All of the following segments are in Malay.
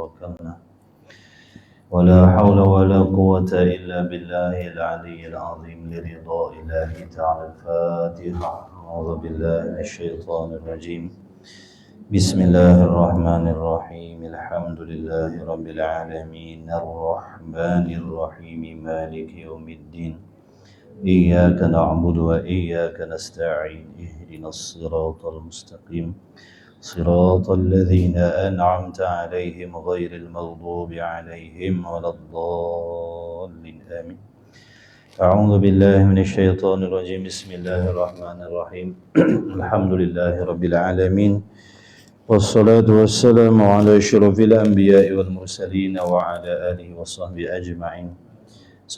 توكلنا ولا حول ولا قوة إلا بالله العلي العظيم لرضا إله تعالى. الفاتحة. أعوذ بالله من الشيطان الرجيم. بسم الله الرحمن الرحيم. الحمد لله رب العالمين الرحمن الرحيم مالك يوم الدين. إياك نعبد وإياك نستعين. اهدنا الصراط المستقيم صراط الذين أنعمت عليهم غير المغضوب عليهم ولا الضالين آمين. أعوذ بالله من الشيطان الرجيم. بسم الله الرحمن الرحيم. الحمد لله رب العالمين والصلاة والسلام على أشرف الأنبياء والمرسلين وعلى آله وصحبه أجمعين.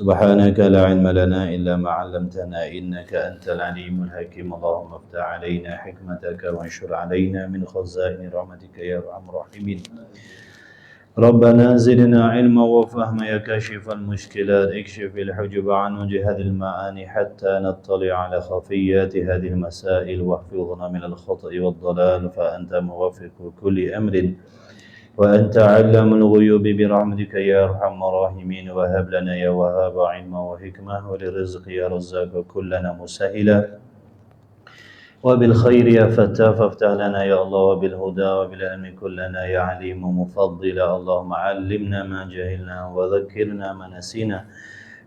سبحانك لا علم لنا إلا ما علمتنا إنك أنت العليم الحكيم. اللهم افتح علينا حكمتك وانشر علينا من خزائن رحمتك يا أرحم الراحمين. ربنا زدنا علما وفهما يا كاشف المشكلات. اكشف الحجب عن وجه هذه المعاني حتى نطلع على خفيات هذه المسائل واحفظنا من الخطأ والضلال فأنت موفق كل أمر وأنت علام الغيوب برحمتك يا أرحم الراحمين. وهب لنا يا وهاب علما وحكمة وللرزق يا رزاق كلنا مسهلا وبالخير يا فتاح فافتح لنا يا الله وبالهدى وبالعلم كلنا يا عليم مفضلا. اللهم علمنا ما جهلنا وذكرنا ما نسينا.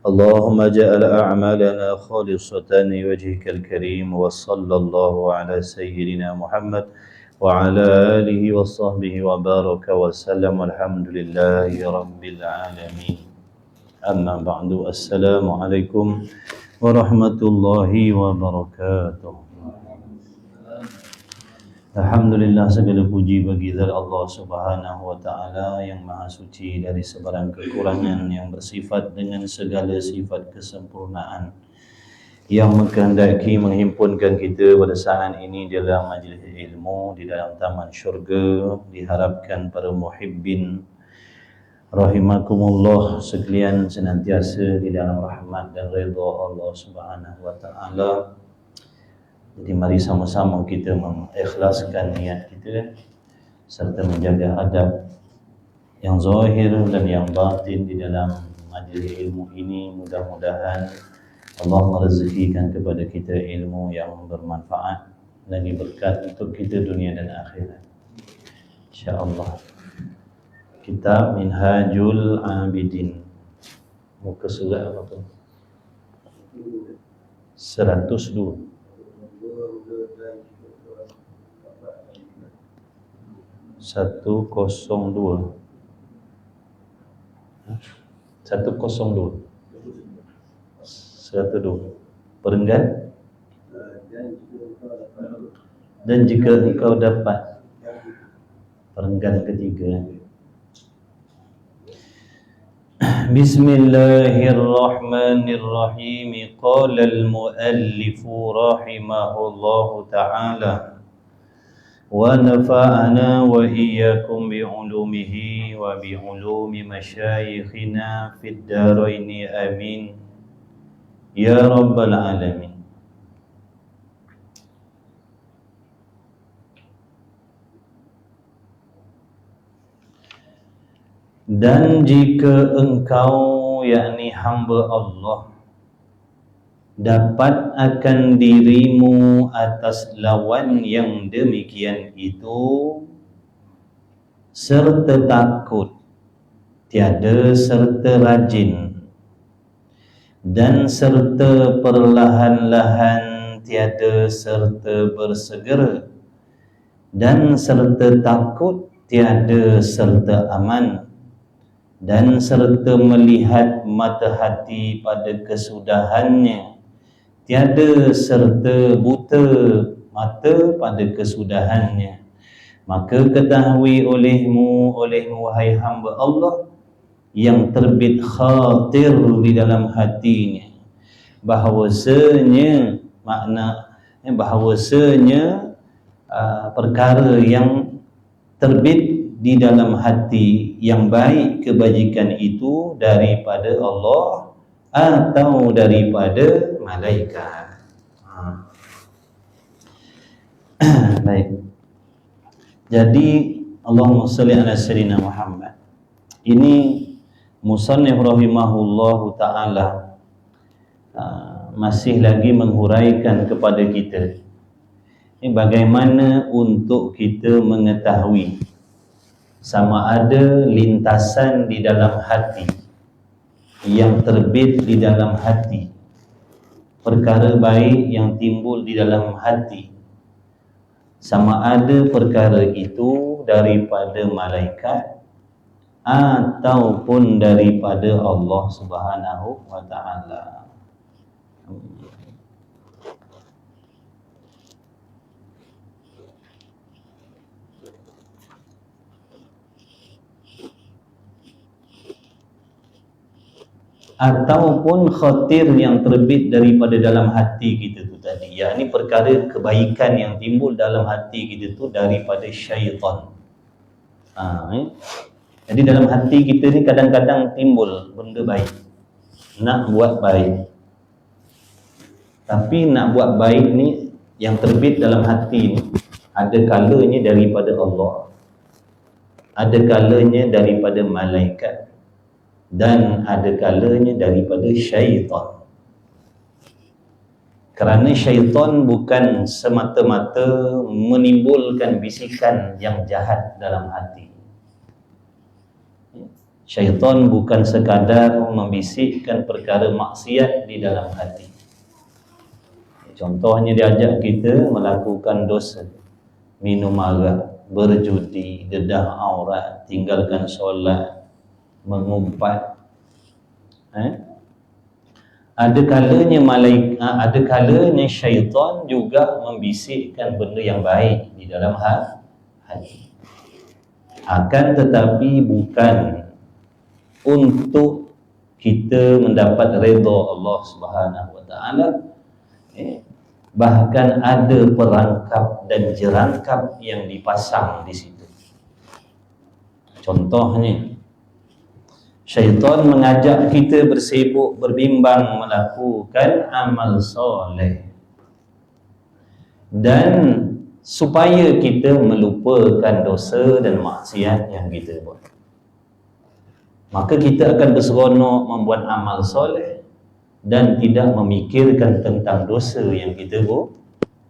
اللهم اجعل أعمالنا خالصة لوجهك الكريم. وصلى الله على سيدنا محمد وعلى آله وصحبه وبارك وسلم. الحمد لله رب العالمين. أما بعد. السلام عليكم ورحمة الله وبركاته. Alhamdulillah, segala puji bagi zat Allah Subhanahu wa taala yang maha suci dari sebarang kekurangan, yang bersifat dengan segala sifat kesempurnaan, yang mengkehendaki menghimpunkan kita pada saat ini dalam majlis ilmu di dalam taman syurga. Diharapkan para muhibbin rahimakumullah sekalian senantiasa di dalam rahmat dan redha Allah Subhanahu wa taala. Jadi mari sama-sama kita mengikhlaskan niat kita serta menjaga adab yang zahir dan yang batin di dalam majlis ilmu ini. Mudah-mudahan Allah merezekikan kepada kita ilmu yang bermanfaat dan berkat untuk kita dunia dan akhirat, insya-Allah. Kitab Minhajul Abidin, muka surat apa tu? 102. 102. 102 perenggan. Dan jika engkau dapat perenggan ketiga. Bismillahirrahmanirrahim. Qala al-muallif rahimahullahu ta'ala wa nafa'ana wa iyyakum bi'ulumihi wa bi'ulumi masyayikhina fid daraini amin ya rabbal alamin. Dan jika engkau, yakni hamba Allah, dapat akan dirimu atas lawan yang demikian itu, serta takut, tiada serta rajin, dan serta perlahan-lahan, tiada serta bersegera, dan serta takut, tiada serta aman, dan serta melihat mata hati pada kesudahannya, tiada serta buta mata pada kesudahannya. Maka ketahui olehmu wahai hamba Allah yang terbit khatir di dalam hatinya, bahawasanya perkara yang terbit di dalam hati yang baik kebajikan itu daripada Allah atau daripada malaikat. Baik. Jadi Allahumma salli ala sayyidina Muhammad. Ini musannif rahimahullahu ta'ala masih lagi menghuraikan kepada kita ini bagaimana untuk kita mengetahui sama ada lintasan di dalam hati yang terbit di dalam hati, perkara baik yang timbul di dalam hati, sama ada perkara itu daripada malaikat ataupun daripada Allah Subhanahu wa ta'ala. Ataupun khatir yang terbit daripada dalam hati kita tu tadi, yakni perkara kebaikan yang timbul dalam hati kita tu daripada syaitan. Jadi dalam hati kita ni kadang-kadang timbul benda baik, nak buat baik, tapi nak buat baik ni yang terbit dalam hati ni ada kalanya daripada Allah, ada kalanya daripada malaikat, dan ada kalanya daripada syaitan. Kerana syaitan bukan semata-mata menimbulkan bisikan yang jahat dalam hati. Syaitan bukan sekadar membisikkan perkara maksiat di dalam hati. Contohnya dia ajak kita melakukan dosa, minum arak, berjudi, dedah aurat, tinggalkan solat, mengumpat. Ada kalanya ada kalanya syaitan juga membisikkan benda yang baik di dalam hati. Akan tetapi bukan untuk kita mendapat redha Allah Subhanahu wa ta'ala. Bahkan ada perangkap dan jerangkap yang dipasang di situ. Contohnya, syaitan mengajak kita bersibuk, berbimbang melakukan amal soleh, dan supaya kita melupakan dosa dan maksiat yang kita buat. Maka kita akan berseronok membuat amal soleh dan tidak memikirkan tentang dosa yang kita buat.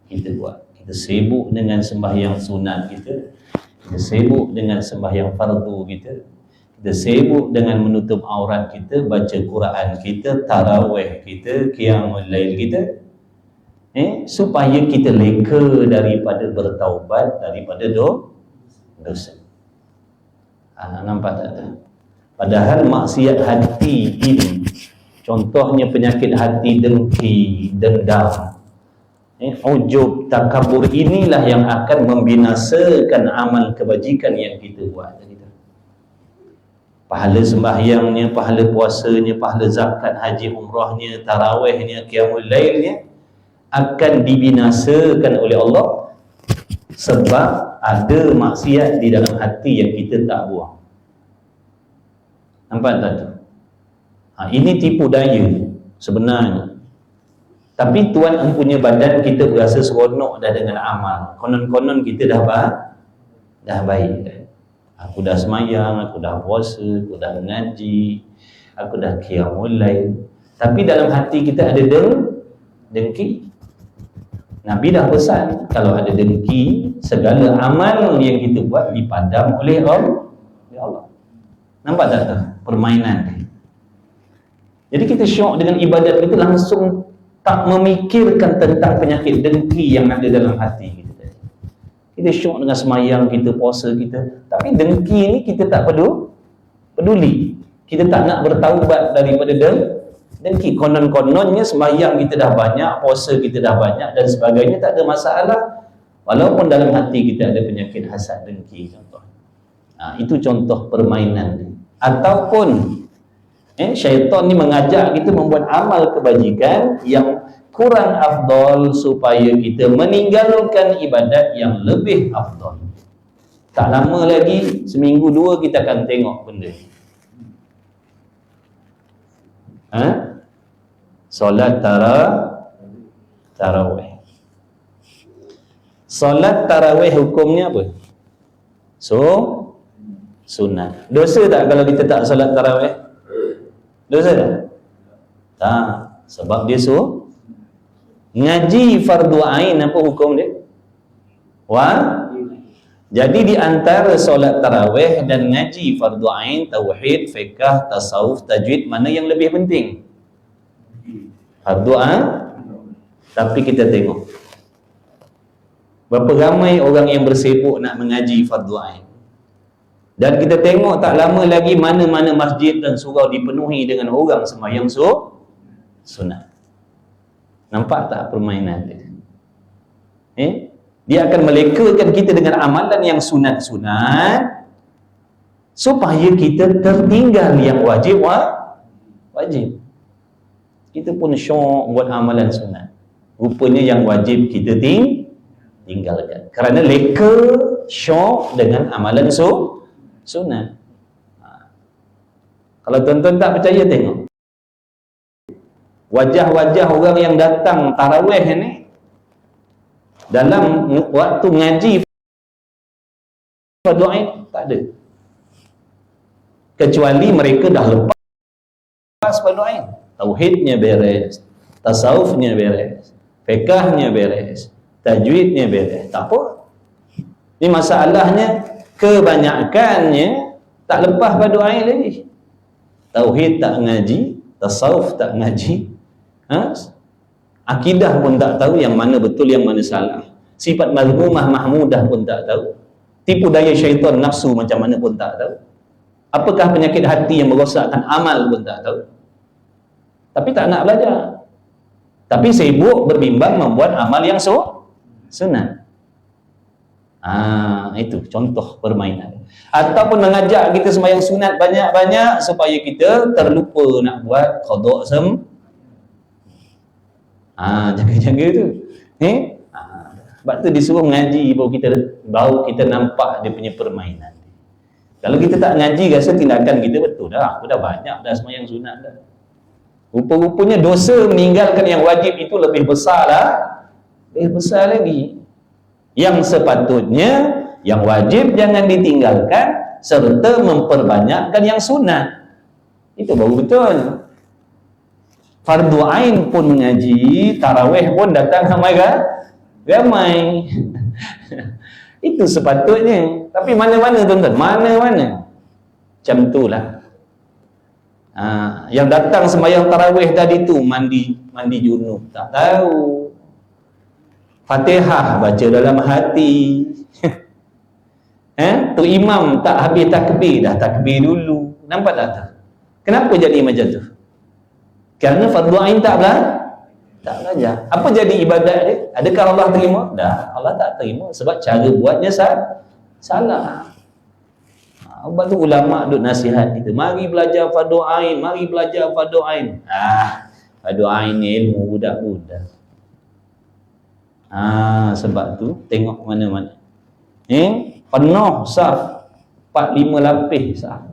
Kita sibuk dengan sembahyang sunat kita sibuk dengan sembahyang fardu kita sibuk dengan menutup aurat kita, baca Quran kita, tarawih kita, qiyamul lail kita, supaya kita leka daripada bertaubat daripada dosa. Nampak tak? Padahal maksiat hati ini, contohnya penyakit hati dengki, dendam, ujub, takabur, inilah yang akan membinasakan amal kebajikan yang kita buat tadi. Pahala sembahyangnya, pahala puasanya, pahala zakat, haji, umrahnya, tarawihnya, qiyamul lailnya akan dibinasakan oleh Allah sebab ada maksiat di dalam hati yang kita tak buang. Nampak tak tu? Ini tipu daya sebenarnya. Tapi Tuhan empunya badan kita berasa seronok dah dengan amal. Konon-konon kita dah baik dah. Aku dah semayang, aku dah puasa, aku dah mengaji, aku dah qiyamul lail. Tapi dalam hati kita ada dengki. Nabi dah pesan, kalau ada dengki, segala amal yang kita buat dipadam oleh Allah. Nampak tak tu? Permainan. Jadi kita syok dengan ibadat kita, langsung tak memikirkan tentang penyakit dengki yang ada dalam hati kita. Kita syok dengan semayang kita, puasa kita, tapi dengki ni kita tak peduli. Kita tak nak bertaubat daripada dengki. Konon-kononnya semayang kita dah banyak, puasa kita dah banyak dan sebagainya, tak ada masalah, walaupun dalam hati kita ada penyakit hasad dengki, contoh. Itu contoh permainan. Ataupun syaitan ni mengajak kita membuat amal kebajikan yang kurang afdal supaya kita meninggalkan ibadat yang lebih afdal. Tak lama lagi, seminggu dua kita akan tengok benda ni. Solat tarawih. Solat tarawih hukumnya apa? sunat. Dosa tak kalau kita tak solat tarawih? Dosa tak? Tak. Sebab dia suruh ngaji fardu ain. Apa hukum dia? Jadi di antara solat tarawih dan ngaji fardu ain, tauhid, fiqh, tasawuf, tajwid, mana yang lebih penting? Fardu ain. Tapi kita tengok berapa ramai orang yang bersibuk nak mengaji fardu ain. Dan kita tengok tak lama lagi mana-mana masjid dan surau dipenuhi dengan orang sembahyang sunat. Nampak tak permainan dia? Dia akan melekakan kita dengan amalan yang sunat-sunat supaya kita tertinggal yang wajib. Kita pun syok buat amalan sunat. Rupanya yang wajib kita tinggalkan. Kerana leka syok dengan amalan sunat. Kalau tuan-tuan tak percaya, tengok wajah-wajah orang yang datang tarawih ni dalam waktu ngaji fardu ain tak ada, kecuali mereka dah lepas fardu ain. Tauhidnya beres, tasawufnya beres, fiqahnya beres, tajwidnya beres, tak apa. Ini masalahnya kebanyakannya tak lepas fardu ain lagi. Tauhid tak ngaji, tasawuf tak ngaji, akidah pun tak tahu yang mana betul yang mana salah, sifat mazmumah mahmudah pun tak tahu, tipu daya syaitan nafsu macam mana pun tak tahu, apakah penyakit hati yang merosakkan amal pun tak tahu. Tapi tak nak belajar, tapi sibuk berbimbang membuat amal yang sunat. Itu contoh permainan. Ataupun mengajak kita sembahyang sunat banyak-banyak supaya kita terlupa nak buat qada jaga-jaga tu. Sebab tu disuruh ngaji baru kita nampak dia punya permainan. Kalau kita tak ngaji, rasa tindakan kita betul dah. Aku dah banyak dah sembahyang sunat dah. Rupa-rupanya dosa meninggalkan yang wajib itu lebih besar lah. Lebih besar lagi. Yang sepatutnya yang wajib jangan ditinggalkan, serta memperbanyakkan yang sunat. Itu baru betul. Fardu ain pun mengaji, tarawih pun datang ramai. Itu sepatutnya. Tapi mana-mana tuan-tuan, mana-mana macam itulah. Yang datang sembahyang tarawih tadi tu mandi junub, tak tahu. Fatihah baca dalam hati. Tu imam tak habis takbir, dah takbir dulu. Nampak tak? Kenapa jadi macam tu? Kerana fardu ain tak belajar. Apa jadi ibadat dia? Adakah Allah terima? Dah, Allah tak terima sebab cara buatnya salah. Sebab tu ulama' duk nasihat kita, mari belajar fardu ain, mari belajar fardu ain. Fardu ain ni ilmu budak-budak. Sebab tu tengok mana-mana penuh saf 4-5 lapis saf.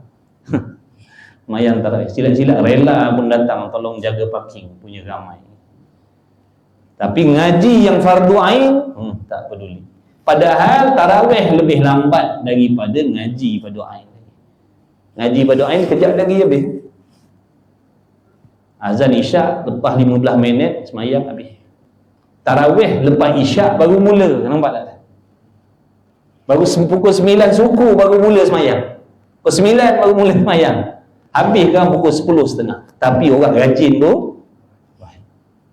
Mayang tarawih, silat-silat rela pun datang tolong jaga parking punya ramai. Tapi ngaji yang fardu ain tak peduli. Padahal tarawih lebih lambat daripada ngaji fardu ain. Ngaji fardu ain kejap lagi habis. Azan isyak lepas 15 minit semayang habis. Tarawih lepas isyak baru mula, nampak tak? Baru pukul 9 suku baru mula semayang. Pukul 9 baru mula semayang. Habis kan pukul 10.30. Tapi orang rajin tu,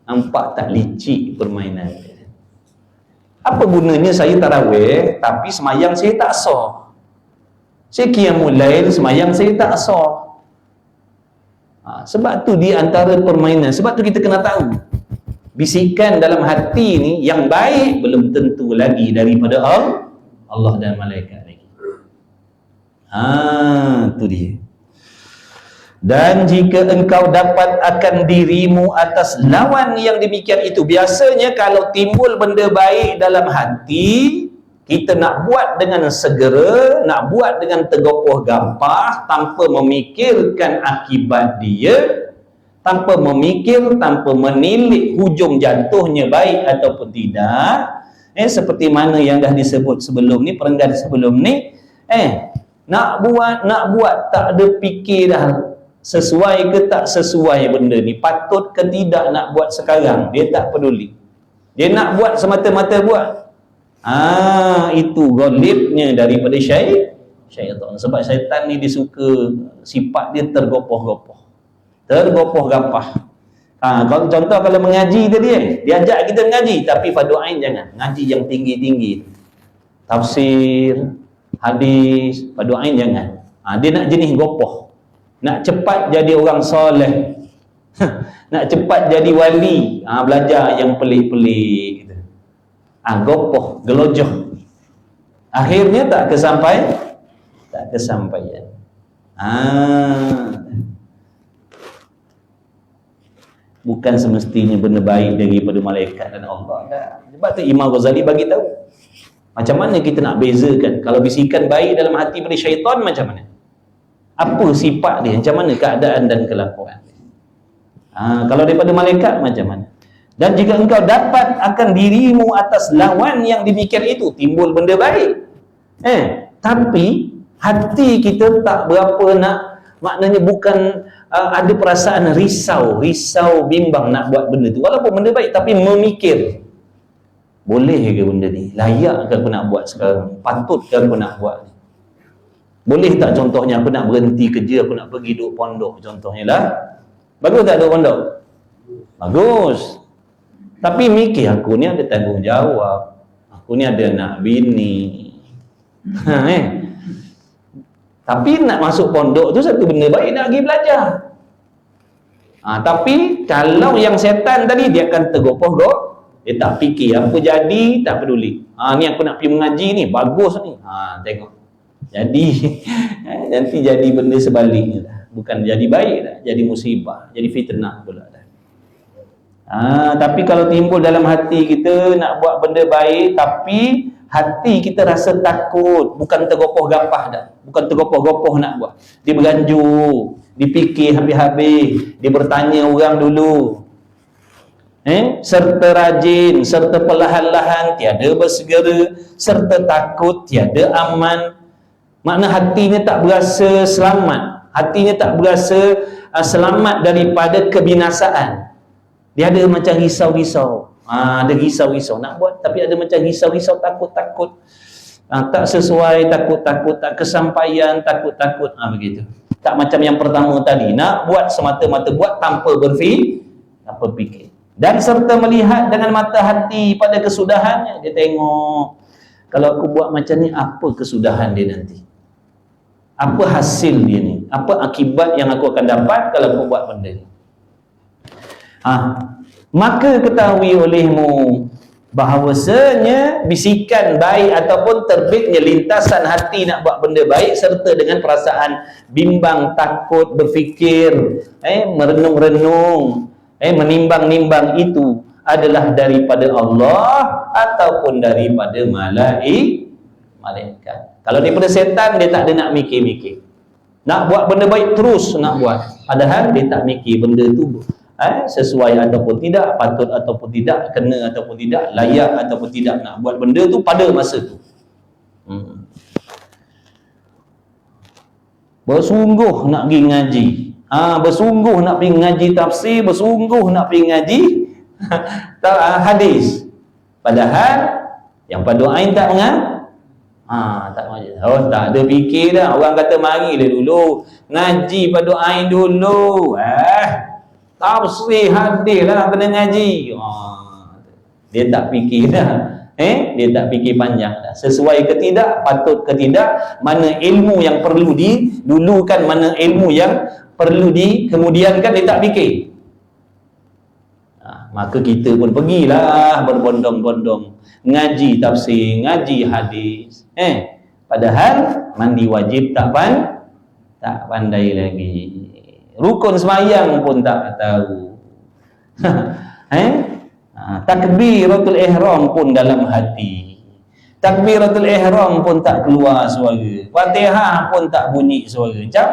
nampak tak licik permainan. Apa gunanya saya tarawih tapi semayang saya tak sah? Saya qiyamul lail, semayang saya tak sah. Sebab tu di antara permainan. Sebab tu kita kena tahu, bisikan dalam hati ni yang baik belum tentu lagi daripada Allah dan malaikat lagi. Tu dia. Dan jika engkau dapat akan dirimu atas lawan yang demikian itu. Biasanya kalau timbul benda baik dalam hati, kita nak buat dengan segera, nak buat dengan tegopoh gampang, tanpa memikirkan akibat dia, tanpa memikir, tanpa menilik hujung jatuhnya baik ataupun tidak. Seperti mana yang dah disebut sebelum ni, perenggan sebelum ni, Nak buat tak ada fikir dah sesuai ke tak sesuai benda ni, patut ke tidak nak buat sekarang, dia tak peduli. Dia nak buat semata-mata buat. Itu ghalibnya daripada syaitan. Sebab syaitan ni dia suka, sifat dia tergopoh-gopoh, tergopoh-gapah. Kalau contoh kalau mengaji tadi dia ajak kita mengaji, tapi fardu ain jangan. Ngaji yang tinggi-tinggi, tafsir, hadis, fardu ain jangan. Dia nak jenis gopoh, nak cepat jadi orang soleh, nak cepat jadi wali, belajar yang pelik-pelik gitu. Gopoh, gelojoh, akhirnya tak kesampaian. Bukan semestinya benda baik daripada malaikat dan Allah. Sebab tu Imam Ghazali bagi tahu macam mana kita nak bezakan kalau bisikan baik dalam hati pada syaitan macam mana, apa sifat dia, macam mana keadaan dan kelakuan dia. Kalau daripada malaikat macam mana. Dan jika engkau dapat akan dirimu atas lawan yang demikian itu, timbul benda baik, tapi hati kita tak berapa nak, maknanya bukan ada perasaan risau, bimbang nak buat benda tu, walaupun benda baik, tapi memikir, boleh ke benda ni, layak ke aku nak buat sekarang, patut ke aku nak buat ni, boleh tak, contohnya aku nak berhenti kerja, aku nak pergi duduk pondok contohnya lah, bagus tak duduk pondok? Bagus. Tapi mikir, aku ni ada tanggungjawab, aku ni ada anak bini. Tapi nak masuk pondok tu satu benda baik, nak pergi belajar. Tapi kalau yang setan tadi, dia akan tergopoh-gopoh, dia tak fikir apa jadi, tak peduli. Ni aku nak pergi mengaji ni, bagus ni. Tengok. Jadi nanti jadi benda sebaliknya dah. Bukan jadi baik dah, jadi musibah, jadi fitnah pula dah. Tapi kalau timbul dalam hati kita nak buat benda baik, tapi hati kita rasa takut, bukan tergopoh-gapah dah, bukan tergopoh-gopoh nak buat, dia beranju, dipikir habis-habis, dia bertanya orang dulu, serta rajin, serta perlahan-lahan, tiada bersegera, serta takut, tiada aman. Makna hatinya tak berasa selamat, hatinya tak berasa selamat daripada kebinasaan. Dia ada macam risau-risau, ada risau-risau nak buat, tapi ada macam risau-risau, takut-takut, tak sesuai, takut-takut, tak kesampaian, takut-takut, begitu. Tak macam yang pertama tadi, nak buat semata-mata buat tanpa berfikir. Dan serta melihat dengan mata hati pada kesudahannya. Dia tengok, kalau aku buat macam ni, apa kesudahan dia nanti, apa hasil dia ni, apa akibat yang aku akan dapat kalau aku buat benda ni. Maka ketahui olehmu bahawasanya bisikan baik ataupun terbitnya lintasan hati nak buat benda baik serta dengan perasaan bimbang, takut, berfikir, merenung-renung, menimbang-nimbang, itu adalah daripada Allah ataupun daripada malaikat. Kalau daripada setan, dia tak ada nak mikir-mikir, nak buat benda baik terus nak buat, padahal dia tak mikir benda tu sesuai ataupun tidak, patut ataupun tidak, kena ataupun tidak, layak ataupun tidak nak buat benda tu pada masa tu. Bersungguh nak pergi ngaji, bersungguh nak pergi ngaji tafsir, bersungguh nak pergi ngaji hadis, padahal yang fardu ain tak tak tak ada fikir dah. Orang kata marilah dulu ngaji fardu ain dulu, tafsir hadis lah kena ngaji. Dia tak fikir dah, dia tak fikir panjang dah, sesuai ke tidak, patut ke tidak, mana ilmu yang perlu didulukan, mana ilmu yang perlu dikemudiankan, dia tak fikir. Maka kita pun pergilah berbondong-bondong ngaji tafsir, ngaji hadis, padahal mandi wajib tak pandai lagi, rukun sembahyang pun tak tahu, takbiratul ihram pun dalam hati, takbiratul ihram pun tak keluar suara, Fatihah pun tak bunyi suara. Macam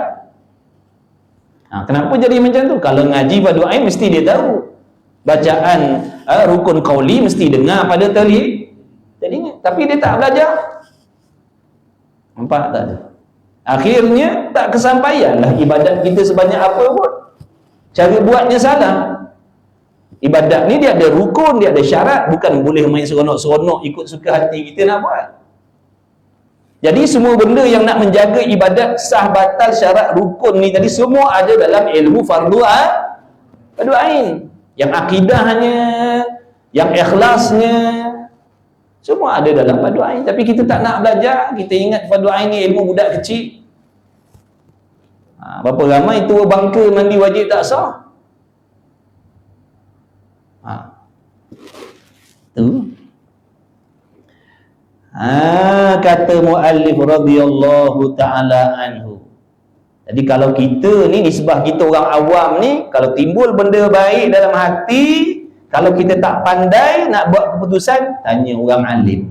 kenapa jadi macam tu? Kalau ngaji fardu ain mesti dia tahu, bacaan rukun qauli mesti dengar pada telinga, tapi dia tak belajar. Nampak tak tu? Akhirnya tak kesampaianlah ibadat kita sebanyak apa pun. Cara buatnya salah. Ibadat ni dia ada rukun, dia ada syarat, bukan boleh main seronok-seronok ikut suka hati kita nak buat. Jadi semua benda yang nak menjaga ibadat sah batal syarat rukun ni tadi semua ada dalam ilmu fardu ain. Yang akidahnya, yang ikhlasnya, semua ada dalam fardu ain. Tapi kita tak nak belajar, kita ingat fardu ain ni ilmu budak kecil. Berapa ramai tua bangka mandi wajib tak sah. Tu. Kata muallif radhiyallahu taala anhu. Jadi kalau kita ni nisbah kita orang awam ni, kalau timbul benda baik dalam hati, kalau kita tak pandai nak buat keputusan, tanya orang alim.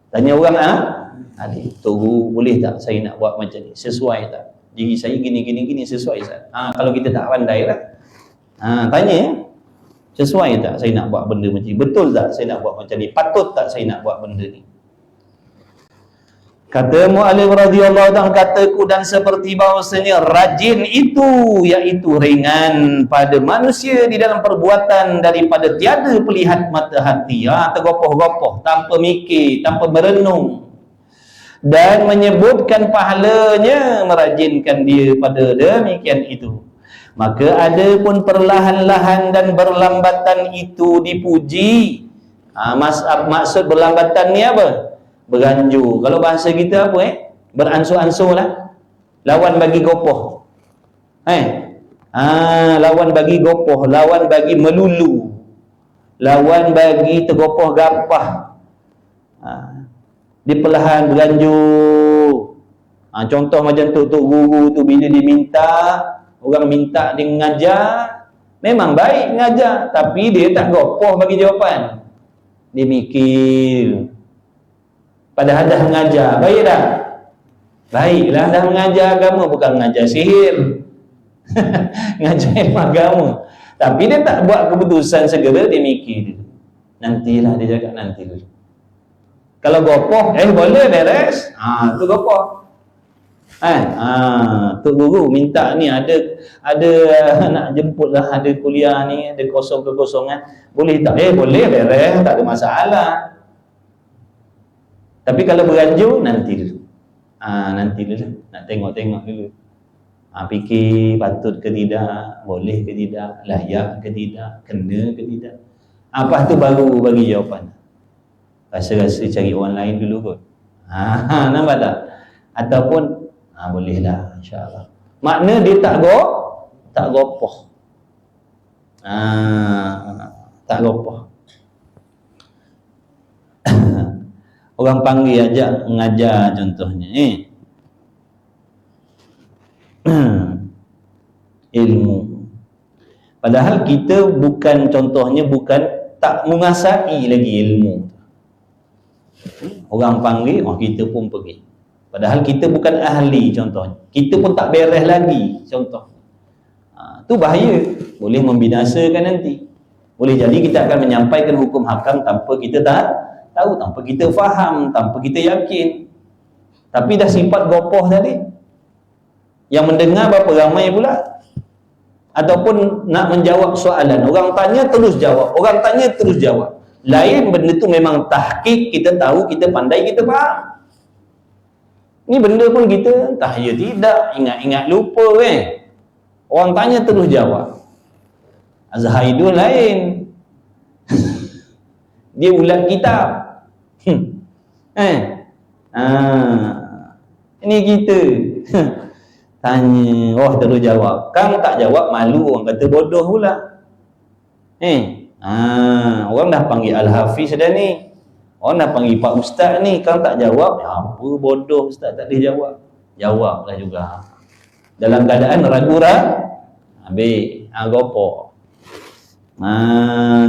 Tanya orang alim. Tuhu, boleh tak saya nak buat macam ni? Sesuai tak? Diri saya gini sesuai tak? Kalau kita tak pandai lah. Tanya, sesuai tak saya nak buat benda macam ni? Betul tak saya nak buat macam ni? Patut tak saya nak buat benda ni? Kata mu'alif radhiyallahu ta'ala, kataku dan seperti bahawasanya rajin itu, iaitu ringan pada manusia di dalam perbuatan daripada tiada pelihat mata hati. Tergopoh-gopoh, tanpa mikir, tanpa merenung. Dan menyebutkan pahalanya, merajinkan dia pada demikian itu. Maka ada pun perlahan-lahan dan berlambatan itu dipuji. Maksud berlambatan ni apa? Beranjur. Kalau bahasa kita apa beransur-ansur lah. Lawan bagi gopoh. Lawan bagi gopoh, lawan bagi melulu, lawan bagi tergopoh gampah. Dia perlahan beranjur. Contoh macam tu guru tu bila dia minta, orang minta dia mengajar, memang baik mengajar, tapi dia tak gopoh bagi jawapan. Dia mikir. Padahal dah mengajar, baik tak? Baiklah, dah mengajar agama, bukan mengajar sihir. Mengajar ilmu agama. Tapi dia tak buat keputusan segera, dia mikir dulu. Nantilah, dia cakap nanti dulu. Kalau gopoh, boleh beres. Tu gopoh. Tok guru minta ni ada nak jemput lah, ada kuliah ni, ada kekosongan. Boleh tak? Boleh beres, tak ada masalah. Tapi kalau beranjur, nanti dulu. Nanti dulu. Nak tengok-tengok dulu. Fikir patut ke tidak, boleh ke tidak, layak ke tidak, kena ke tidak. Apa tu baru bagi jawapan. Rasa-rasa cari orang lain dulu kot. Nampak tak? Ataupun, bolehlah insyaAllah. Makna dia tak gopoh. Tak gopoh. Orang panggil ajak mengajar contohnya ilmu. Padahal kita bukan tak menguasai lagi ilmu. Orang panggil, kita pun pergi. Padahal kita bukan ahli contohnya. Kita pun tak beres lagi contoh. Tu bahaya. Boleh membinasakan nanti. Boleh jadi kita akan menyampaikan hukum hakam tanpa kita tahu, tanpa kita faham, tanpa kita yakin. Tapi dah sifat gopoh tadi. Yang mendengar berapa ramai pula. Ataupun nak menjawab soalan. Orang tanya terus jawab. Orang tanya terus jawab. Lain benda tu memang tahqiq, kita tahu, kita pandai, kita faham. Ni benda pun kita entah ya tidak, ingat-ingat lupa Orang tanya terus jawab. Azhaidul lain. Dia ulat kitab. Ini kita tanya, terus jawab. Kang tak jawab, malu, orang kata bodoh pula. Orang dah panggil Al-Hafiz dah ni, orang dah panggil Pak Ustaz ni, Kang tak jawab. Apa bodoh Ustaz tak boleh jawab. Jawablah juga. Dalam keadaan ragu-ragu, habis gopoh.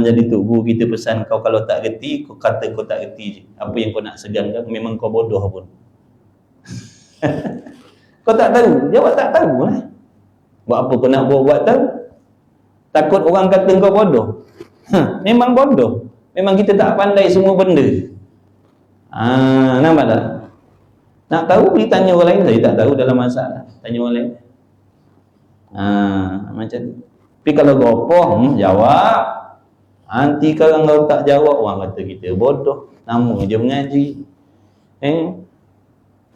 Jadi tu guru kita pesan, kau kalau tak gerti, kau kata kau tak gerti je. Apa yang kau nak sedangkan, memang kau bodoh pun. Kau tak tahu, jawab tak tahu lah. Buat apa kau nak buat tahu? Takut orang kata kau bodoh. Memang bodoh. Memang kita tak pandai semua benda. Nampak tak? Nak tahu pergi tanya orang lain, saya tak tahu dalam masalah. Tanya orang lain. Macam tu. Tapi kalau gopoh, jawab. Nanti kalau kau tak jawab, orang kata kita bodoh. Nama je mengaji.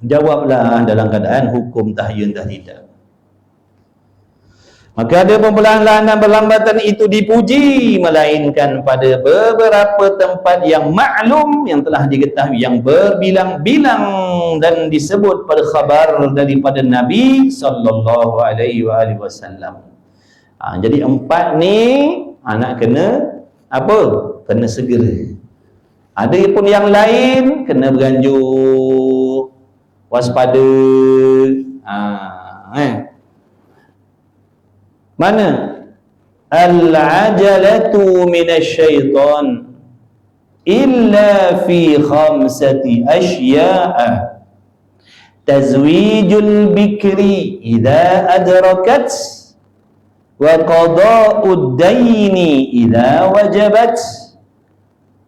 Jawablah dalam keadaan hukum tahyun tahdidah. Maka ada pembelahan dan perlambatan itu dipuji, melainkan pada beberapa tempat yang maklum, yang telah diketahui, yang berbilang-bilang dan disebut pada khabar daripada Nabi sallallahu alaihi wasallam. Jadi 4 ni nak kena apa? Kena segera. Ada pun yang lain kena beranjur, waspada. Mana? Al-ajalatu minasyaitan illa fi 5 asya'a. Tazwijul bikri idza adrakat, wa qada'ud daini idza wajabat,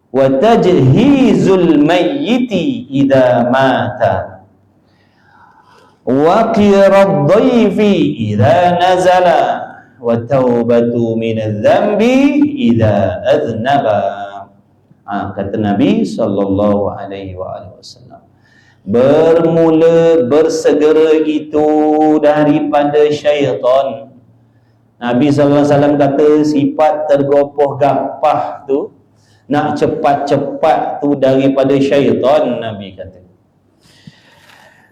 wa tajhizul mayyiti idza mata, wa qirad dhaifi idza nazala, wa taubatu minadz dzambi idza aznaba. Kata Nabi sallallahu alaihi wasallam, bermula bersegera itu daripada syaitan. Nabi sallallahu alaihi wasallam kata sifat tergopoh gapah tu, nak cepat-cepat tu daripada syaitan. Nabi kata,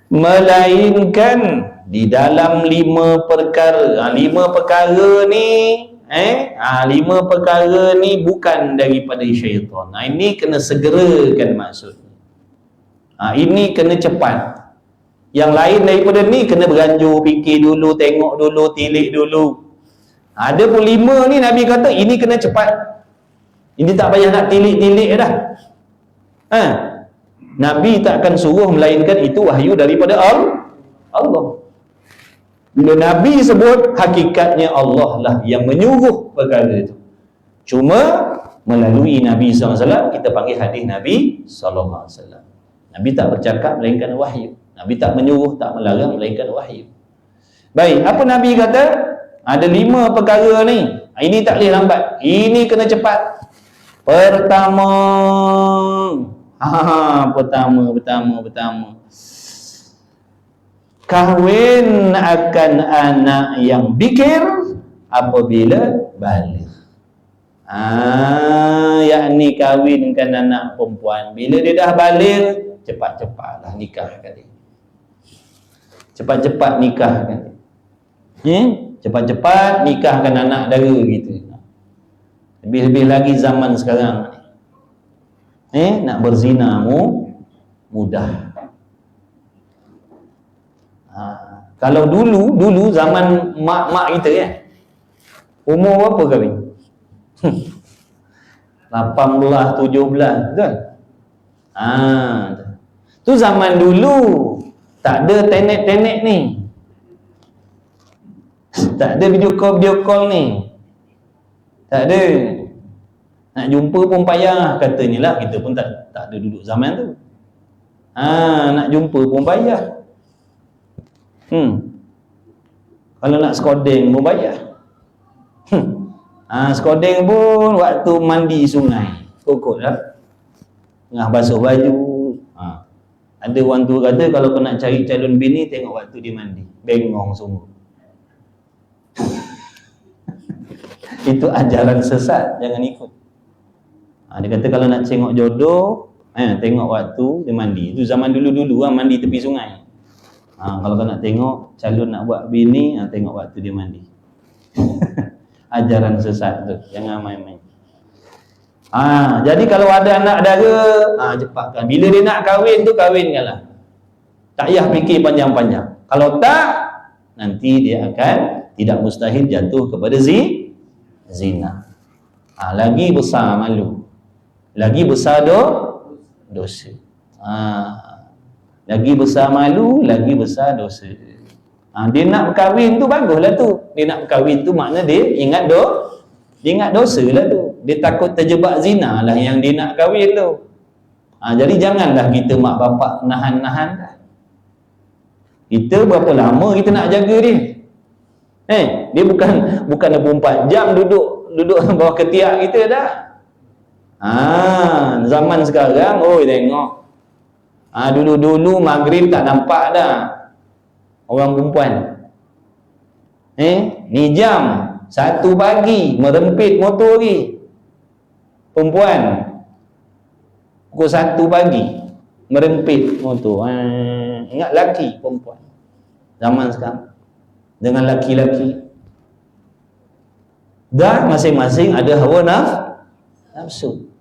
melainkan di dalam 5 perkara. 5 perkara ni 5 perkara ni bukan daripada syaitan. Ini kena segerakan maksudnya. Ini kena cepat. Yang lain daripada ni kena beranjur, fikir dulu, tengok dulu, tilik dulu. Ada pun 5 ni Nabi kata ini kena cepat. Ini tak payah nak tilik-tilik dah. Nabi tak akan suruh melainkan itu wahyu daripada Allah. Bila Nabi sebut, hakikatnya Allah lah yang menyuruh perkara itu. Cuma melalui Nabi SAW kita panggil hadis Nabi SAW. Nabi tak bercakap melainkan wahyu. Nabi tak menyuruh, tak melarang melainkan wahyu. Baik, apa Nabi kata? Ada 5 perkara ni. Ini tak boleh lambat. Ini kena cepat. Pertama. Pertama. Kahwin akan anak yang bikir apabila baligh. Yakni kahwinkan anak perempuan bila dia dah baligh, cepat-cepatlah nikahkan dia. Cepat-cepat nikahkan dia. Cepat-cepat nikahkan anak dara gitu. Lebih-lebih lagi zaman sekarang ni. Nak berzina mudah. Kalau dulu zaman mak kita kan, umur berapa kahwin? 18, 17, betul? Tu zaman dulu tak ada tenet ni. Tak ada video call ni. Tak ada. Nak jumpa pun payah, katanya lah. Kita pun tak ada duduk zaman tu. Nak jumpa pun payah. Kalau nak skodeng pun payah. Skodeng pun waktu mandi sungai, kokot lah, tengah basuh baju. Ada orang tua kata kalau kau nak cari calon bini, tengok waktu dia mandi. Bengong sungguh. Itu ajaran sesat, jangan ikut. Dia kata kalau nak tengok jodoh, tengok waktu dia mandi. Itu zaman dulu-dulu mandi tepi sungai. Kalau kau nak tengok calon nak buat bini, tengok waktu dia mandi. Ajaran sesat tu, jangan main-main. Jadi kalau ada anak dara, cepatkan. Bila dia nak kahwin tu, kahwinkanlah. Tak payah fikir panjang-panjang. Kalau tak, nanti dia akan tidak mustahil jatuh kepada zina. Lagi besar malu, lagi besar dosa. Lagi besar malu, lagi besar dosa. Dia nak berkahwin tu baguslah tu. Dia nak berkahwin tu makna dia ingat dosa lah tu. Dia takut terjebak zina lah yang dia nak kahwin tu. Jadi janganlah kita mak bapak nahan-nahan dah. Kita berapa lama kita nak jaga dia? Dia bukan 24 jam duduk bawah ketiak kita dah. Zaman sekarang, tengok. Dulu maghrib tak nampak dah orang perempuan. Ni jam 1 pagi merempit motor lagi. Perempuan pukul 1 pagi merempit motor. Ingat laki perempuan zaman sekarang dengan laki-laki. Dan masing-masing ada hawa nafsu.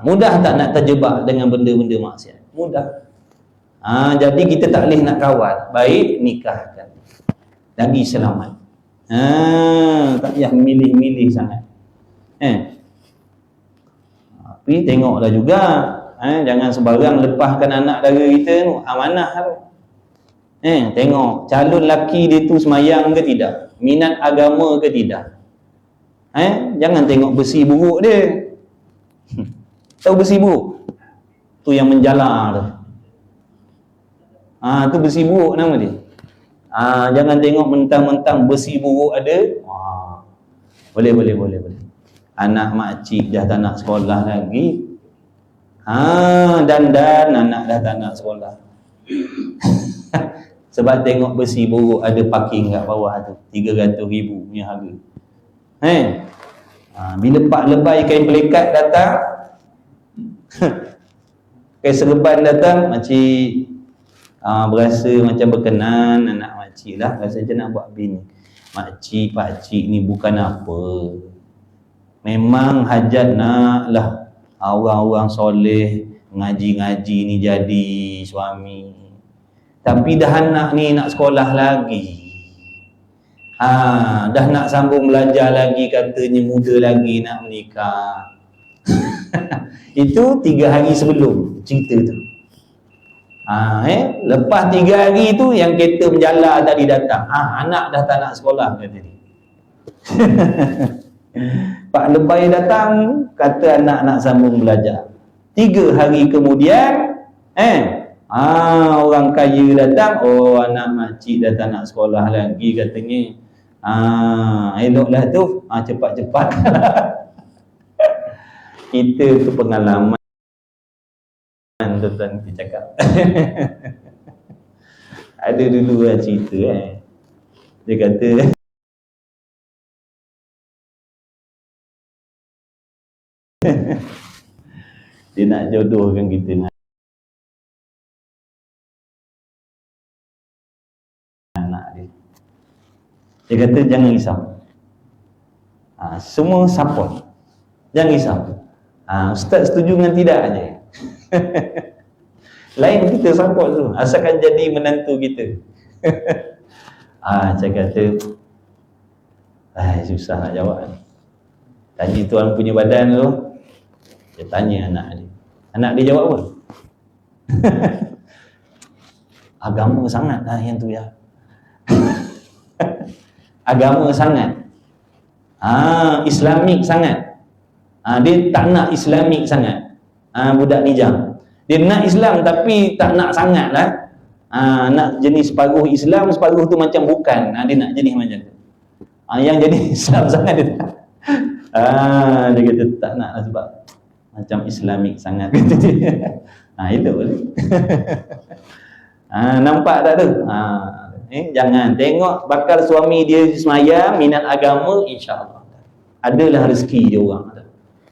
Mudah tak nak terjebak dengan benda-benda maksiat? Mudah. Jadi kita tak boleh nak kawal. Baik, nikahkan. Lagi selamat. Tak payah milih-milih sangat. Tapi tengoklah juga. Jangan sembarang lepaskan anak dara kita tu. Amanah tu. Tengok calon laki dia tu semayang ke tidak, minat agama ke tidak. Jangan tengok besi buruk dia. Tahu besi buruk? Tu yang menjalar tu. Tu besi buruk nama dia. Jangan tengok mentang-mentang besi buruk ada. Boleh. Anak makcik dah tak nak sekolah lagi. Dan anak dah tak nak sekolah. Sebab tengok besi buruk ada parking kat bawah tu, 300,000 punya harga. Bila pak lebay kain pelikat datang, kain serban datang, makcik berasa macam berkenan. Anak makcik lah rasa macam nak buat bini. Makcik, pakcik ni bukan apa, memang hajat nak lah orang-orang soleh ngaji-ngaji ni jadi suami. Tapi dah anak ni nak sekolah lagi. Dah nak sambung belajar lagi, katanya muda lagi nak menikah. Itu 3 hari sebelum cerita tu. Lepas 3 hari tu yang kereta menjala tadi datang. Anak dah tak nak sekolah kata dia. Pak lebay datang, kata anak nak sambung belajar. 3 hari kemudian orang kaya datang, anak makcik dah tak nak sekolah lagi katanya. Eloklah tu, cepat-cepat. Kita tu pengalaman tuan-tuan kita cakap. Ada dulu lah cerita dia kata dia nak jodohkan kita dengan anak dia. Dia kata jangan risau, semua support, jangan risau. Ustaz setuju dengan tidak aja. Lain kita support tu, asalkan jadi menantu kita. Saya kata susah nak jawab. Tanya tuan punya badan tu. Dia tanya anak dia. Anak dia jawab apa? Agama sangat lah yang tu ya. Agama sangat. Islamik sangat. Dia tak nak Islamik sangat. Budak ni jam. Dia nak Islam tapi tak nak sangat lah. Nak jenis separuh Islam, separuh tu macam bukan. Dia nak jenis macam tu. Yang jadi Islam sangat dia tak. Dia kata tak nak lah sebab macam Islamik sangat. Itu boleh. Nampak tak tu? Jangan tengok bakal suami dia semayang, minat agama, insya-Allah adalah rezeki dia orang.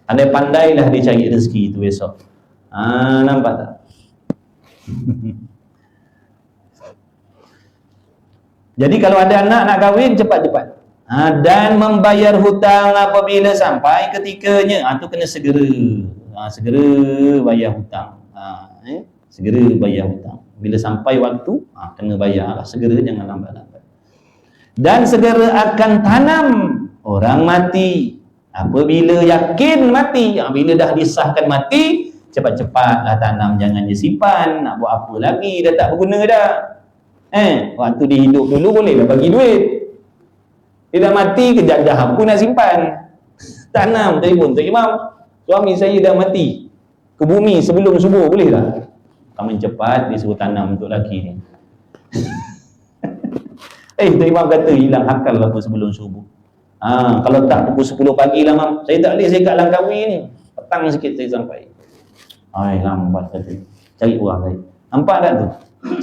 Pandai-pandailah dia cari rezeki tu besok. Nampak tak? Jadi kalau ada anak nak kahwin, cepat-cepat. Dan membayar hutang apabila sampai ketikanya. Tu kena segera. Segera bayar hutang. Segera bayar hutang. Bila sampai waktu, kena bayar lah. Segera, jangan lambat-lambat. Dan segera akan tanam orang mati. Apabila yakin mati, bila dah disahkan mati, cepat-cepatlah tanam, jangan je simpan. Nak buat apa lagi, dah tak berguna dah. Waktu dia hidup dulu bolehlah bagi duit. Dia dah mati, kejap-kejap apa nak simpan. Tanam, telefon Tok Imam, suami saya dah mati, ke bumi sebelum subuh, boleh tak? Kamu cepat disuruh tanam untuk laki ni. tu imam kata hilang akal apa sebelum subuh. Kalau tak pukul 10 pagi lah mam, saya tak boleh, saya kat Langkawi ni, petang sikit saya sampai. Lambat kata, cari orang lain. Nampak tak tu?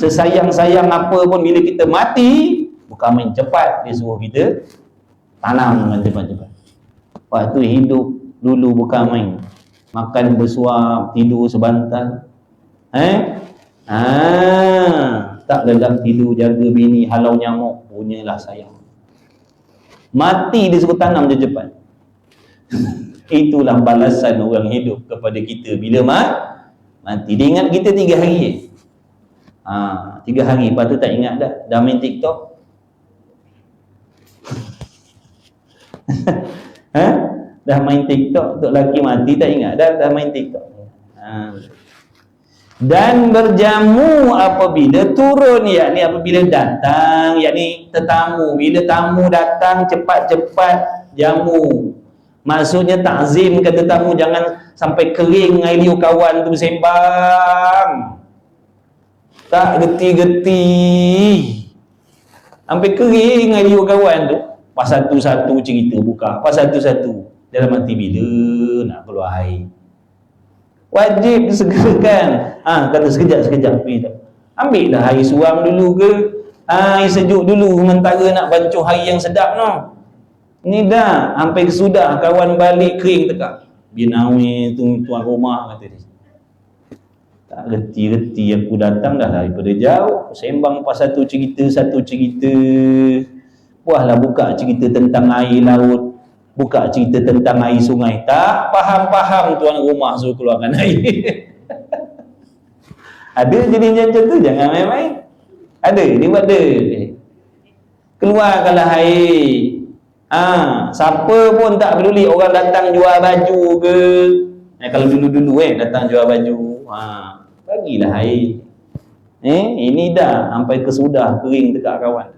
Sesayang-sayang apa pun bila kita mati, bukan main cepat, dia suruh kita tanam dengan cepat-cepat. Waktu hidup dulu bukan main, makan bersuap, tidur sebantal. Tak lelap tidur, jaga bini, halau nyamuk, punyalah sayang. Mati dia suruh tanam je cepat. Itulah balasan orang hidup kepada kita bila mati. Dia ingat kita 3 hari 3 hari, lepas tu tak ingat dah main TikTok. Dah main TikTok, tok lelaki mati tak ingat dah main TikTok. Dan berjamu apabila turun, yakni apabila datang, yakni tetamu. Bila tamu datang, cepat-cepat jamu. Maksudnya takzim ke tetamu, jangan sampai kering air liur kawan tu bersembang. Tak geti-geti. Sampai kering air liur kawan tu. Pas satu-satu cerita buka. Pas satu-satu. Dalam hati bila nak keluar air. Wajib disegerakan. Kata sekejap pergi tak. Ambil dah air suam dulu ke, air sejuk dulu, sementara nak bancuh air yang sedap no. Ni dah sampai sudah kawan balik kering tekak. Binawi tu tuan rumah kata dia. Tak reti-reti aku datang dah daripada jauh, sembang pas satu cerita. Puahlah buka cerita tentang air laut, buka cerita tentang air sungai. Tak faham-faham tuan rumah suruh keluarkan air. Ada jenis macam tu, jangan main-main. Ada, dia buat ada. Keluarkanlah air. Siapa pun tak peduli, orang datang jual baju ke. Kalau dulu-dulu datang jual baju. Bagilah air. Ini dah sampai kesudah kering dekat kawan.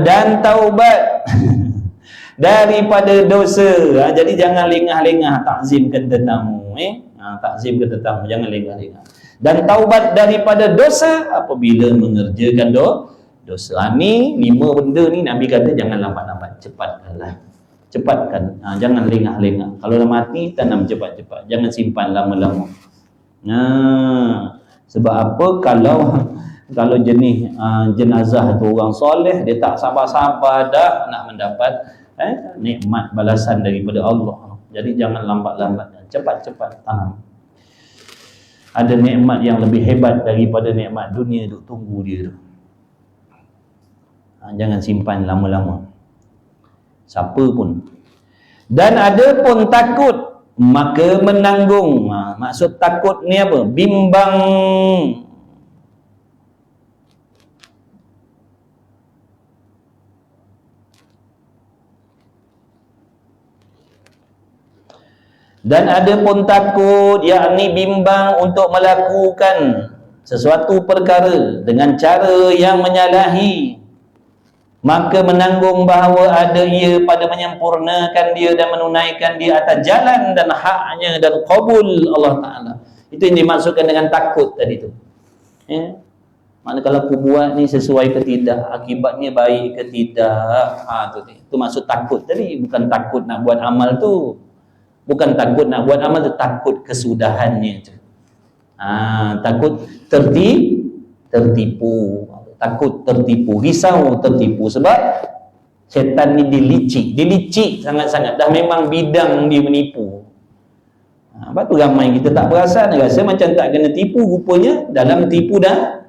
Dan taubat daripada dosa. Jadi jangan lengah-lengah takzimkan tetamu. Takzimkan tetamu, jangan lengah-lengah. Dan taubat daripada dosa apabila mengerjakan dosa. Ni 5 benda ni Nabi kata jangan lambat-lambat, cepatkan. Jangan lengah-lengah. Kalau dah mati, tanam cepat-cepat, jangan simpan lama-lama. Sebab apa? Kalau jenis jenazah tu orang soleh, dia tak sabar-sabar dah nak mendapat nikmat balasan daripada Allah. Jadi jangan lambat-lambat, cepat-cepat tanam. Ada nikmat yang lebih hebat daripada nikmat dunia duk tunggu dia tu. Jangan simpan lama-lama, siapa pun. Dan ada pun takut, maka menanggung. Maksud takut ni apa? Bimbang. Dan ada pun takut, yakni bimbang untuk melakukan sesuatu perkara dengan cara yang menyalahi, maka menanggung bahawa ada ia pada menyempurnakan dia dan menunaikan dia atas jalan dan haknya dan qabul Allah Ta'ala. Itu yang dimaksudkan dengan takut tadi tu. Mana kalau aku buat ni sesuai ke tidak, akibatnya baik ke tidak. Itu maksud takut tadi. Bukan takut nak buat amal tu, bukan takut nak buat amal tu, takut kesudahannya tu. Takut tertipu. Takut tertipu, risau tertipu. Sebab syaitan ni dilicik sangat-sangat. Dah memang bidang dia menipu. Lepas tu ramai kita tak perasan, rasa macam tak kena tipu. Rupanya dalam tipu daya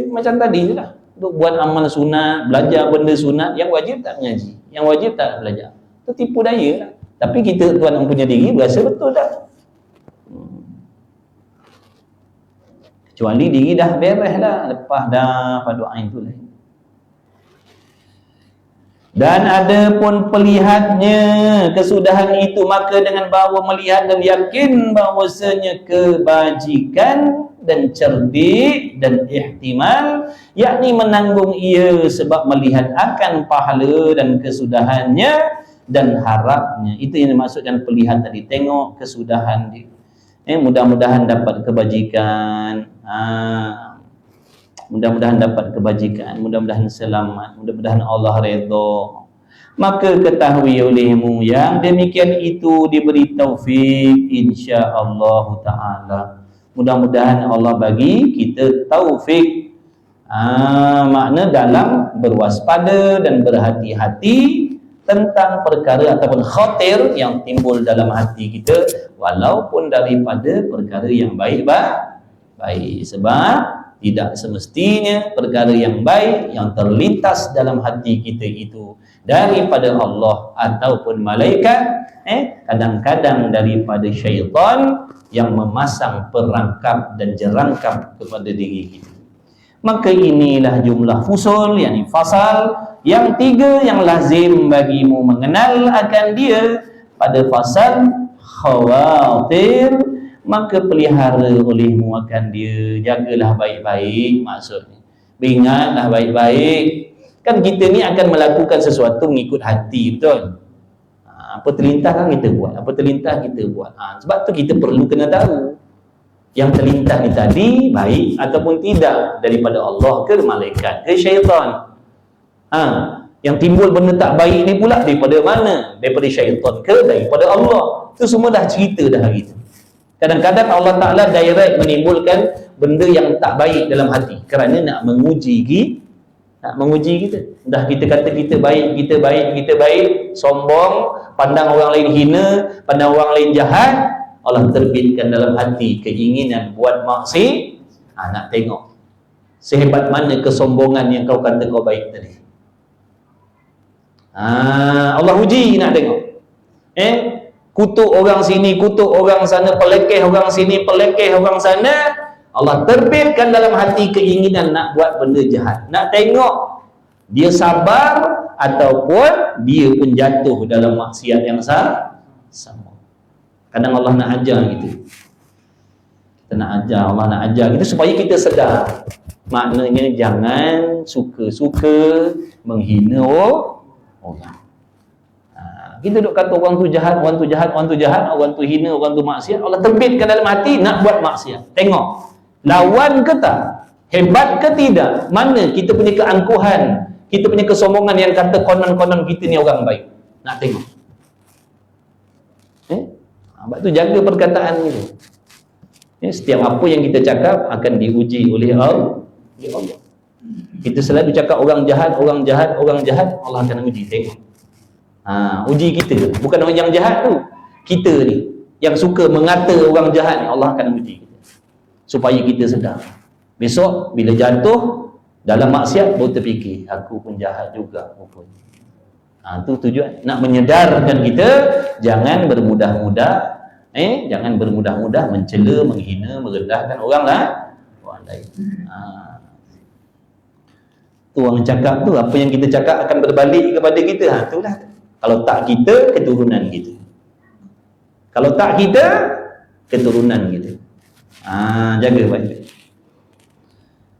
macam tadi je lah. Untuk buat amal sunat, belajar benda sunat, yang wajib tak mengaji, yang wajib tak belajar. Itu tipu daya lah. Tapi kita tuan yang punya diri berasa betul tak? Kecuali diri dah beres dah, lepas dah fardu ain tu lain. Dan ada pun pelihatnya kesudahan itu, maka dengan bahawa melihat dan yakin bahawasanya kebajikan dan cerdik dan ihtimal, yakni menanggung ia sebab melihat akan pahala dan kesudahannya dan harapnya. Itu yang dimaksudkan pelihat tadi, tengok kesudahan dia. Mudah-mudahan dapat kebajikan. mudah-mudahan dapat kebajikan, mudah-mudahan selamat, mudah-mudahan Allah redha. Maka ketahui olehmu yang demikian itu diberi taufik insya-Allah taala. Mudah-mudahan Allah bagi kita taufik. Makna dalam berwaspada dan berhati-hati tentang perkara ataupun khatir yang timbul dalam hati kita, walaupun daripada perkara yang baik. Sebab tidak semestinya perkara yang baik yang terlintas dalam hati kita itu daripada Allah ataupun malaikat, kadang-kadang daripada syaitan yang memasang perangkap dan jerangkap kepada diri kita. Maka inilah jumlah fusul, yakni fasal yang 3 yang lazim bagimu mengenal akan dia pada fasal khawatir. Maka pelihara olehmu akan dia, jagalah baik-baik, maksudnya ingatlah baik-baik. Kan kita ni akan melakukan sesuatu mengikut hati, betul? Apa terlintas kan kita buat, apa terlintas kita buat. Sebab tu kita perlu kena tahu yang terlintas ni tadi baik ataupun tidak, daripada Allah ke malaikat ke syaitan. Yang timbul benda tak baik ni pula daripada mana? Daripada syaitan ke daripada Allah? Itu semua dah cerita dah hari tu. Kadang-kadang Allah Ta'ala direct menimbulkan benda yang tak baik dalam hati kerana nak menguji kita. Dah kita kata kita baik, sombong, pandang orang lain hina, pandang orang lain jahat, Allah terbitkan dalam hati keinginan buat maksiat. Nak tengok sehebat mana kesombongan yang kau kata kau baik tadi. Allah uji, nak tengok. Kutuk orang sini, kutuk orang sana, pelekeh orang sini, pelekeh orang sana. Allah terbitkan dalam hati keinginan nak buat benda jahat. Nak tengok dia sabar ataupun dia pun jatuh dalam maksiat yang sama. Kadang Allah nak ajar kita. Allah nak ajar kita supaya kita sedar. Maknanya jangan suka-suka menghina orang. Kita duk kata orang tu jahat, orang tu hina, orang tu maksiat. Allah terbitkan dalam hati nak buat maksiat. Tengok lawan ke tak, hebat ke tidak, mana kita punya keangkuhan, kita punya kesombongan yang kata konon-konon kita ni orang baik. Nak tengok. Sebab tu jaga perkataan itu. Setiap apa yang kita cakap akan diuji oleh Allah. Kita selalu cakap orang jahat, Allah akan uji. Tengok. Uji kita, bukan orang yang jahat tu, kita ni yang suka mengata orang jahat ni, Allah akan uji kita supaya kita sedar. Besok bila jatuh dalam maksiat baru terfikir, aku pun jahat juga rupanya. Tu tujuan, nak menyedarkan kita jangan bermudah-mudah mencela, menghina, merendahkan orang lain. Tu orang cakap tu, apa yang kita cakap akan berbalik kepada kita. Itulah. Kalau tak kita, keturunan kita. Kalau tak kita, keturunan kita. Jaga baik-baik.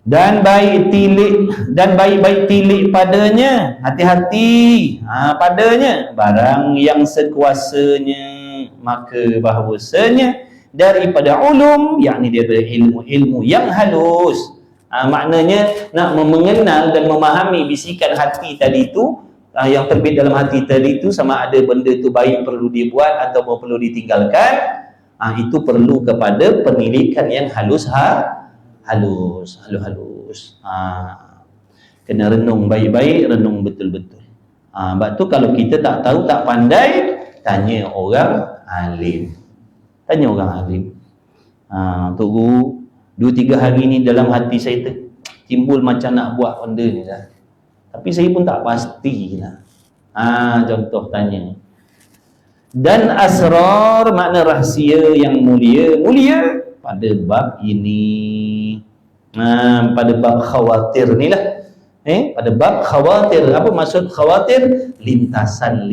Dan baik-baik tilik padanya, hati-hati padanya barang yang sekuasanya, maka bahawasanya daripada ulum, yakni daripada ilmu-ilmu yang halus. Maknanya nak mengenal dan memahami bisikan hati tadi itu, yang terbit dalam hati tadi itu, sama ada benda itu baik perlu dibuat atau perlu ditinggalkan. Itu perlu kepada penilikan yang halus. Kena renung baik-baik, renung betul-betul. Sebab tu kalau kita tak tahu, tak pandai, tanya orang alim. Guru, 2-3 hari ni dalam hati saya timbul macam nak buat benda ni dah, tapi saya pun tak pasti lah. Contoh tanya. Dan asrar, makna rahsia yang mulia pada bab ini, pada bab khawatir ni lah. Pada bab khawatir, apa maksud khawatir? Lintasan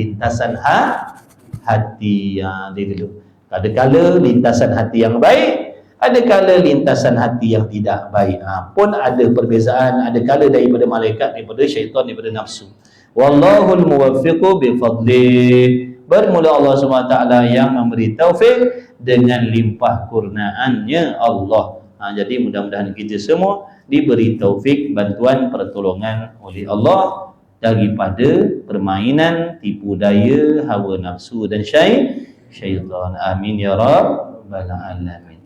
hati. Dia dulu. Kadang-kala lintasan hati yang baik, ada kala lintasan hati yang tidak baik. Pun ada perbezaan, ada kala daripada malaikat, daripada syaitan, daripada nafsu. Wallahul muwaffiqu bifadlih. Bermula Allah SWT yang memberi taufik dengan limpah kurniaannya Allah Jadi mudah-mudahan kita semua diberi taufik, bantuan, pertolongan oleh Allah daripada permainan, tipu daya, hawa nafsu dan syaitan. Amin ya rabbal alamin.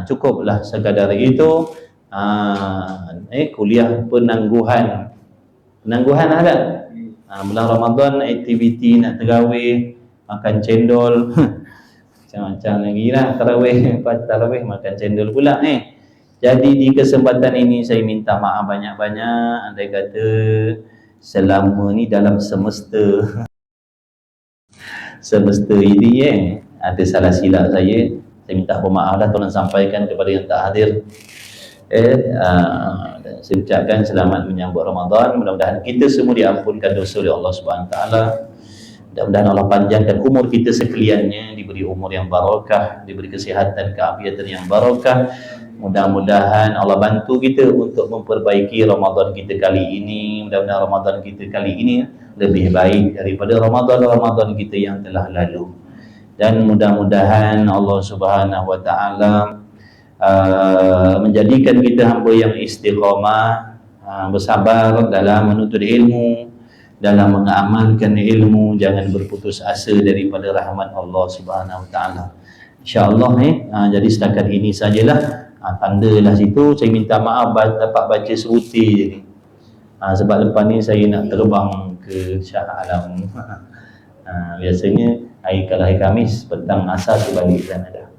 Cukuplah sekadar itu. Kuliah penangguhan ada. Bulan Ramadan aktiviti nak terawih, makan cendol macam-macam lagi lah. Tarawih makan cendol pula. Jadi di kesempatan ini saya minta maaf banyak-banyak. Andai kata selama ni dalam semesta ini ada salah silap saya minta pemaaf lah, tolong sampaikan kepada yang tak hadir. Saya ucapkan selamat menyambut Ramadan. Mudah-mudahan kita semua diampunkan dosa oleh Allah Subhanahu Wa Taala. Mudah-mudahan Allah panjangkan umur kita sekaliannya, diberi umur yang barakah, diberi kesihatan, keafiatan yang barakah. Mudah-mudahan Allah bantu kita untuk memperbaiki Ramadan kita kali ini. Mudah-mudahan Ramadan kita kali ini lebih baik daripada Ramadan kita yang telah lalu. Dan mudah-mudahan Allah Subhanahu Wa Taala menjadikan kita hamba yang istiqamah, bersabar dalam menuntut ilmu, dalam mengamalkan ilmu, jangan berputus asa daripada rahmat Allah Subhanahu Wa Taala. InsyaAllah jadi setakat ini sajalah. Tandalah situ. Saya minta maaf dapat baca sebutir je ni. Sebab lepas ni saya nak terbang ke Shah Alam. Biasanya kalau hari Khamis petang asar saya balik Canada.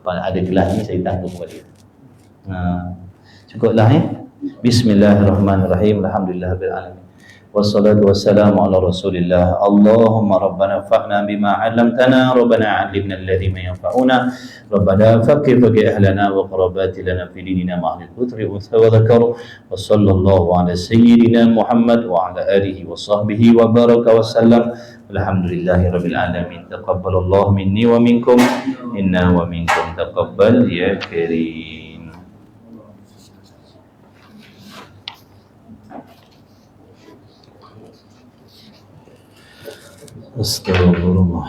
Ada kelas ni saya tanggung balik. Cukuplah. Bismillahirrahmanirrahim. Alhamdulillahirabbil alamin. Wassalatu wassalamu ala Rasulillah. Allahumma rabbana fa'na bima 'allamtana, rabbana 'allimna alladhi ma yanfa'una, rabbana faqih ahlana wa qarabati lana fi dinina ma'al qutri unsa wa dhakar. Wa sallallahu ala sayyidina Muhammad wa ala alihi wa sahbihi wa baraka wa sallam. Alhamdulillahirabbil alamin. Taqabbalallahu minni wa minkum, inna wa minkum taqabbal ya karim. Astagfirullah.